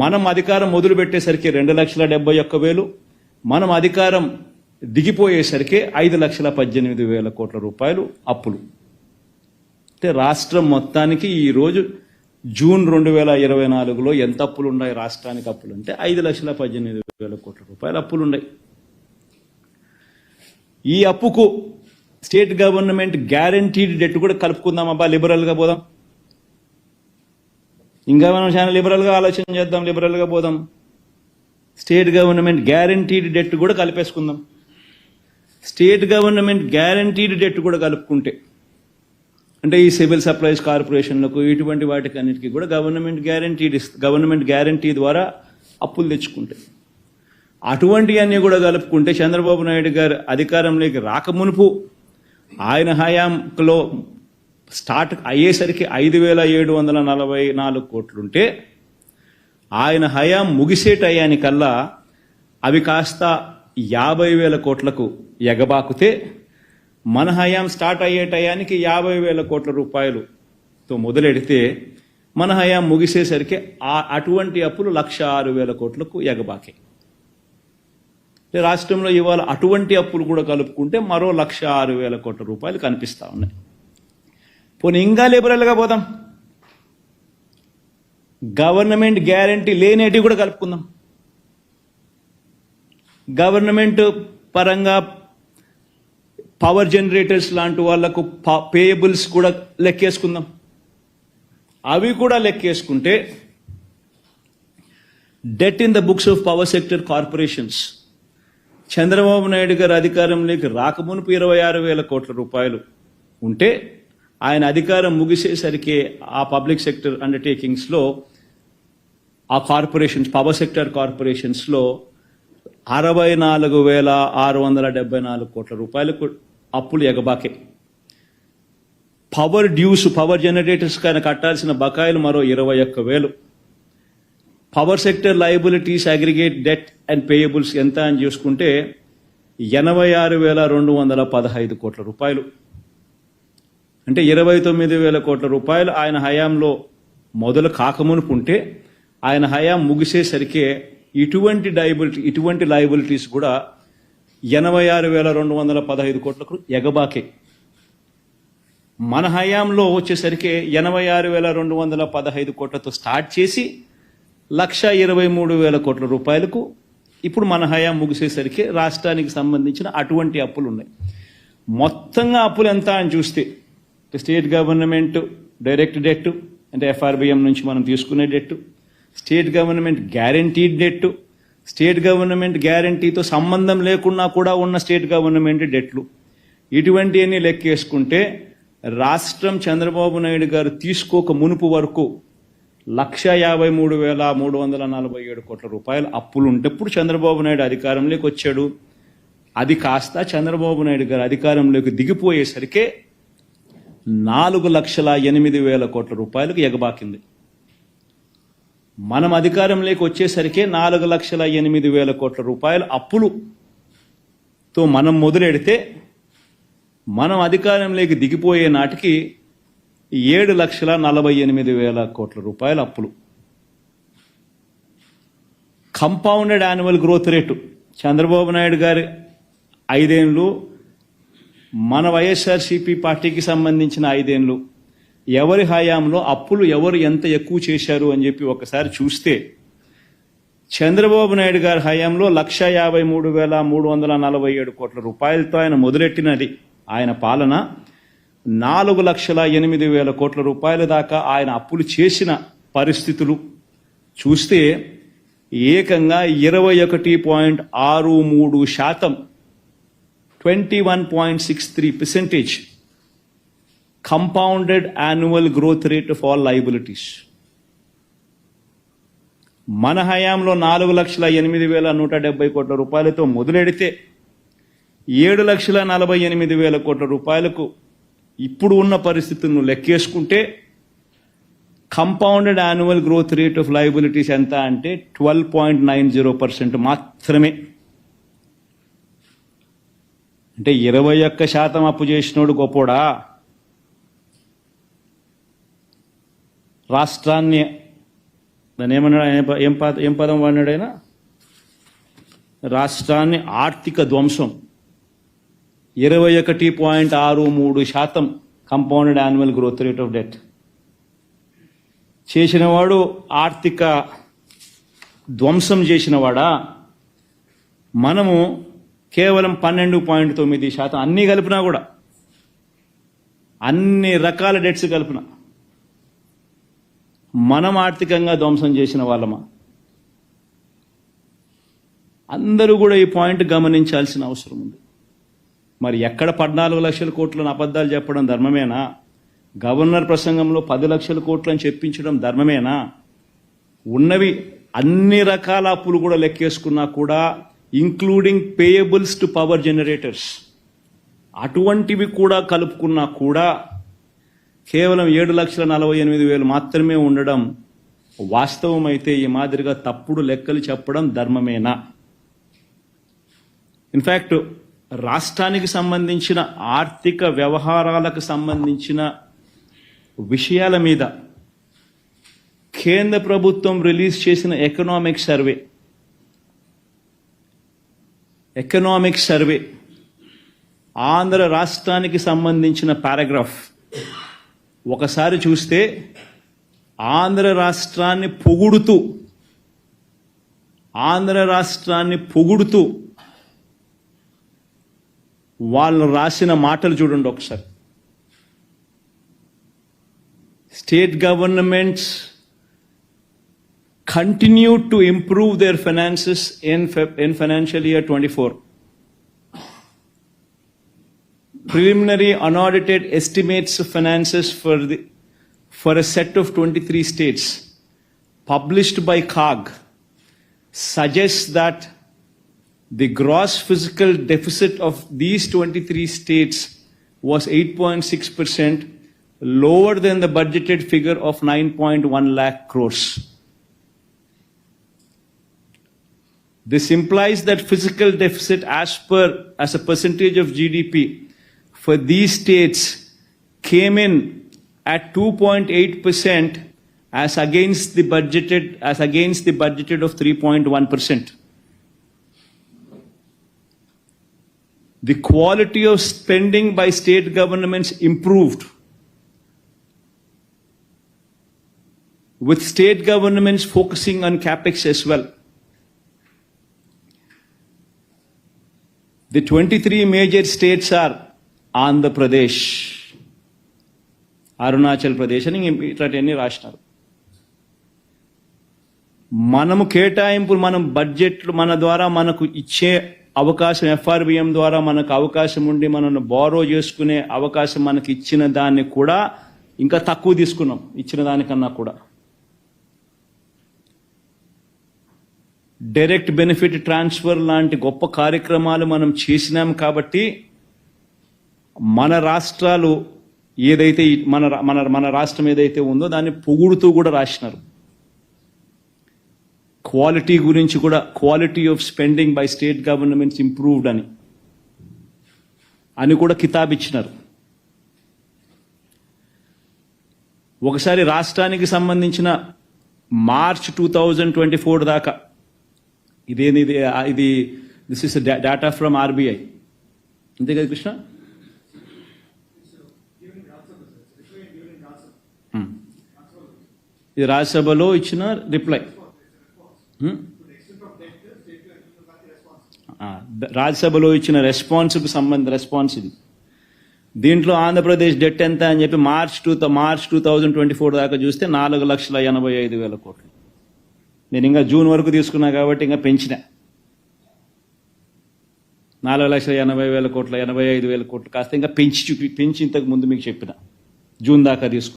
మనం అధికారం మొదలుపెట్టేసరికి 2,71,000, మనం అధికారం దిగిపోయేసరికి 5,18,000 కోట్ల రూపాయలు అప్పులు. అంటే రాష్ట్రం మొత్తానికి ఈరోజు జూన్ 2024లో ఎంత అప్పులు ఉన్నాయి రాష్ట్రానికి? అప్పులు అంటే 5,18,000 కోట్ల రూపాయలు అప్పులు ఉన్నాయి. ఈ అప్పుకు స్టేట్ గవర్నమెంట్ గ్యారంటీడ్ డెట్ కూడా కలుపుకుందాం. అబ్బా, లిబరల్గా పోదాం, ఇంకా మనం చాలా లిబరల్గా ఆలోచన చేద్దాం, లిబరల్గా పోదాం. స్టేట్ గవర్నమెంట్ గ్యారంటీడ్ డెట్ కూడా కలిపేసుకుందాం. స్టేట్ గవర్నమెంట్ గ్యారంటీడ్ డెట్ కూడా కలుపుకుంటే, అంటే ఈ సివిల్ సప్లైస్ కార్పొరేషన్లకు ఇటువంటి వాటికి అన్నిటికీ కూడా గవర్నమెంట్ గ్యారంటీ ద్వారా అప్పులు తెచ్చుకుంటే, అటువంటివన్నీ కూడా కలుపుకుంటే చంద్రబాబు నాయుడు గారు అధికారంలోకి రాకమునుపు ఆయన హయాంలో స్టార్ట్ అయ్యేసరికి 5,744 కోట్లుంటే, ఆయన హయాం ముగిసే టయానికల్లా అవి కాస్త 50,000 కోట్లకు ఎగబాకుతే, మన హయాం స్టార్ట్ అయ్యే టయానికి 50,000 కోట్ల రూపాయలుతో మొదలెడితే, మన హయాం ముగిసేసరికి అటువంటి అప్పులు 106,000 కోట్లకు ఎగబాకే. రాష్ట్రంలో ఇవాళ అటువంటి అప్పులు కూడా కలుపుకుంటే మరో 106,000 కోట్ల రూపాయలు కనిపిస్తా ఉన్నాయి. పోనీ ఇంకా లిబరల్గా పోదాం, గవర్నమెంట్ గ్యారంటీ లేనేటివి కూడా కలుపుకుందాం. గవర్నమెంట్ పరంగా పవర్ జనరేటర్స్ లాంటి వాళ్లకు పేయబుల్స్ కూడా లెక్కేసుకుందాం. అవి కూడా లెక్కేసుకుంటే debt in the books of power sector corporations Chandrababu Naidu garu అధికారంలోకి రాకమునుపు 26,000 కోట్ల రూపాయలు ఉంటే, ఆయన అధికారం ముగిసేసరికి ఆ పబ్లిక్ సెక్టర్ అండర్టేకింగ్స్లో ఆ కార్పొరేషన్స్, పవర్ సెక్టర్ కార్పొరేషన్స్లో 64,674 కోట్ల రూపాయలకు అప్పులు ఎగబాకే. పవర్ డ్యూస్, పవర్ జనరేటర్స్ కానీ కట్టాల్సిన బకాయిలు మరో 21,000. Power sector liabilities, aggregate debt and payables ఎంత అని చూసుకుంటే 86,215 కోట్ల రూపాయలు. అంటే 29,000 కోట్ల రూపాయలు ఆయన హయాంలో మొదలు కాకమునుపు ఉంటే, ఆయన హయాం ముగిసేసరికి ఇటువంటి లయబిలిటీస్ కూడా 86,215 కోట్లకు ఎగబాకే. మన హయాంలో వచ్చేసరికి 86,215 కోట్లతో స్టార్ట్ చేసి 1,23,000 కోట్ల రూపాయలకు ఇప్పుడు మన హయాం ముగిసేసరికి రాష్ట్రానికి సంబంధించిన అటువంటి అప్పులు ఉన్నాయి. మొత్తంగా అప్పులు ఎంత అని చూస్తే, స్టేట్ గవర్నమెంట్ డైరెక్ట్ డెట్ అంటే FRBM నుంచి మనం తీసుకునే debt, state government guaranteed debt, state government గ్యారంటీతో సంబంధం లేకున్నా కూడా ఉన్న స్టేట్ గవర్నమెంట్ డెట్లు, ఇటువంటివన్నీ లెక్కేసుకుంటే రాష్ట్రం చంద్రబాబు నాయుడు గారు తీసుకోక మునుపు వరకు 1,53,347 కోట్ల రూపాయలు అప్పులు ఉంటప్పుడు చంద్రబాబు నాయుడు అధికారంలోకి వచ్చాడు. అది కాస్త చంద్రబాబు నాయుడు గారు అధికారంలోకి దిగిపోయేసరికి 4,08,000 కోట్ల రూపాయలకు ఎగబాకింది. మనం అధికారంలోకి వచ్చేసరికి 4,08,000 కోట్ల రూపాయల అప్పులుతో మనం మొదలెడితే, మనం అధికారంలోకి దిగిపోయే నాటికి 7,48,000 కోట్ల రూపాయల అప్పులు. Compounded annual growth rate Chandrababu Naidu గారి 5 ఏళ్ళు, మన వైఎస్ఆర్సీపీ పార్టీకి సంబంధించిన 5 ఏళ్ళు, ఎవరి హయాంలో అప్పులు ఎవరు ఎంత ఎక్కువ చేశారు అని చెప్పి ఒకసారి చూస్తే, చంద్రబాబు నాయుడు గారి హయాంలో 1,53,347 కోట్ల రూపాయలతో ఆయన మొదలెట్టినది ఆయన పాలన. 4,08,000 కోట్ల రూపాయల దాకా ఆయన అప్పులు చేసిన పరిస్థితులు చూస్తే ఏకంగా 21.63%, 21.63% compounded annual growth rate of all liabilities. మన హయాంలో 4,08,170 కోట్ల రూపాయలతో మొదలెడితే 7,48,000 కోట్ల రూపాయలకు ఇప్పుడు ఉన్న పరిస్థితులను లెక్కేసుకుంటే compounded annual growth rate of liabilities ఎంత అంటే 12.90% మాత్రమే. అంటే 21% అప్పు చేసినోడు గొప్పోడా? రాష్ట్రాన్ని దాన్ని ఏమన్నాడు ఆయన, ఏం పదం వాడినాడు ఆయన? రాష్ట్రాన్ని ఆర్థిక ధ్వంసం. 21.63% compounded annual growth rate of debt చేసినవాడు ఆర్థిక ధ్వంసం చేసినవాడా? మనము కేవలం 12.9%, అన్నీ కలిపినా కూడా, అన్ని రకాల డెట్స్ కలిపిన మనం ఆర్థికంగా ధ్వంసం చేసిన వాళ్ళమా? అందరూ కూడా ఈ పాయింట్ గమనించాల్సిన అవసరం ఉంది. మరి ఎక్కడ 14 లక్షల కోట్లను అబద్ధాలు చెప్పడం ధర్మమేనా? గవర్నర్ ప్రసంగంలో 10 లక్షల కోట్లని చెప్పించడం ధర్మమేనా? ఉన్నవి అన్ని రకాల అప్పులు కూడా లెక్కేసుకున్నా కూడా, including payables to power generators, అటువంటివి కూడా కలుపుకున్నా కూడా కేవలం 7,48,000 మాత్రమే ఉండడం వాస్తవమైతే ఈ మాదిరిగా తప్పుడు లెక్కలు చెప్పడం ధర్మమేనా? ఇన్ఫ్యాక్ట్ రాష్ట్రానికి సంబంధించిన ఆర్థిక వ్యవహారాలకు సంబంధించిన విషయాల మీద కేంద్ర ప్రభుత్వం రిలీజ్ చేసిన ఎకనామిక్ సర్వే ఆంధ్ర రాష్ట్రానికి సంబంధించిన పారాగ్రాఫ్ ఒకసారి చూస్తే ఆంధ్ర రాష్ట్రాన్ని పొగుడుతూ వాళ్ళు రాసిన మాటలు చూడండి ఒకసారి. State governments continued to improve their finances in financial year 24. Preliminary unaudited estimates of finances for a set of 23 states published by CAG suggests that the gross fiscal deficit of these 23 states was 8.6%, lower than the budgeted figure of 9.1 lakh crores. This implies that fiscal deficit as a percentage of GDP for these states came in at 2.8% as against the budgeted of 3.1%. The quality of spending by state governments improved, with state governments focusing on capex as well. The 23 major states are Andhra Pradesh, Arunachal Pradesh అని ఇట్లాంటివన్నీ రాసినారు. మనము కేటాయింపులు, మనం బడ్జెట్లు మన ద్వారా మనకు ఇచ్చే అవకాశం, FRBM ద్వారా మనకు అవకాశం ఉండి మనల్ని బారో చేసుకునే అవకాశం మనకి ఇచ్చిన దాన్ని కూడా ఇంకా తక్కువ తీసుకున్నాం ఇచ్చిన దానికన్నా కూడా. డైరెక్ట్ బెనిఫిట్ ట్రాన్స్ఫర్ లాంటి గొప్ప కార్యక్రమాలు మనం చేసినాం కాబట్టి మన రాష్ట్రాలు ఏదైతే మన రాష్ట్రం ఏదైతే ఉందో దాన్ని పొగుడుతూ కూడా రాసినారు. క్వాలిటీ గురించి కూడా, quality of spending by state governments improved అని కూడా కితాబ్ ఇచ్చినారు. ఒకసారి రాష్ట్రానికి సంబంధించిన మార్చ్ 2024 దాకా ఇది this is data from RBI, అంతే కదా కృష్ణ? ఇది రాజ్యసభలో ఇచ్చిన రిప్లై. రాజ్యసభలో ఇచ్చిన రెస్పాన్స్కి రెస్పాన్స్ ఇది. దీంట్లో ఆంధ్రప్రదేశ్ డెట్ ఎంత అని చెప్పి మార్చ్ 2024 దాకా చూస్తే 4,85,000 కోట్లు. నేను ఇంకా జూన్ వరకు తీసుకున్నా కాబట్టి ఇంకా పెంచిన 4,80,000 కోట్లు, 85,000 కోట్లు కాస్త ఇంకా పెంచి ఇంతకు ముందు మీకు చెప్పిన జూన్ దాకా తీసుకున్నా.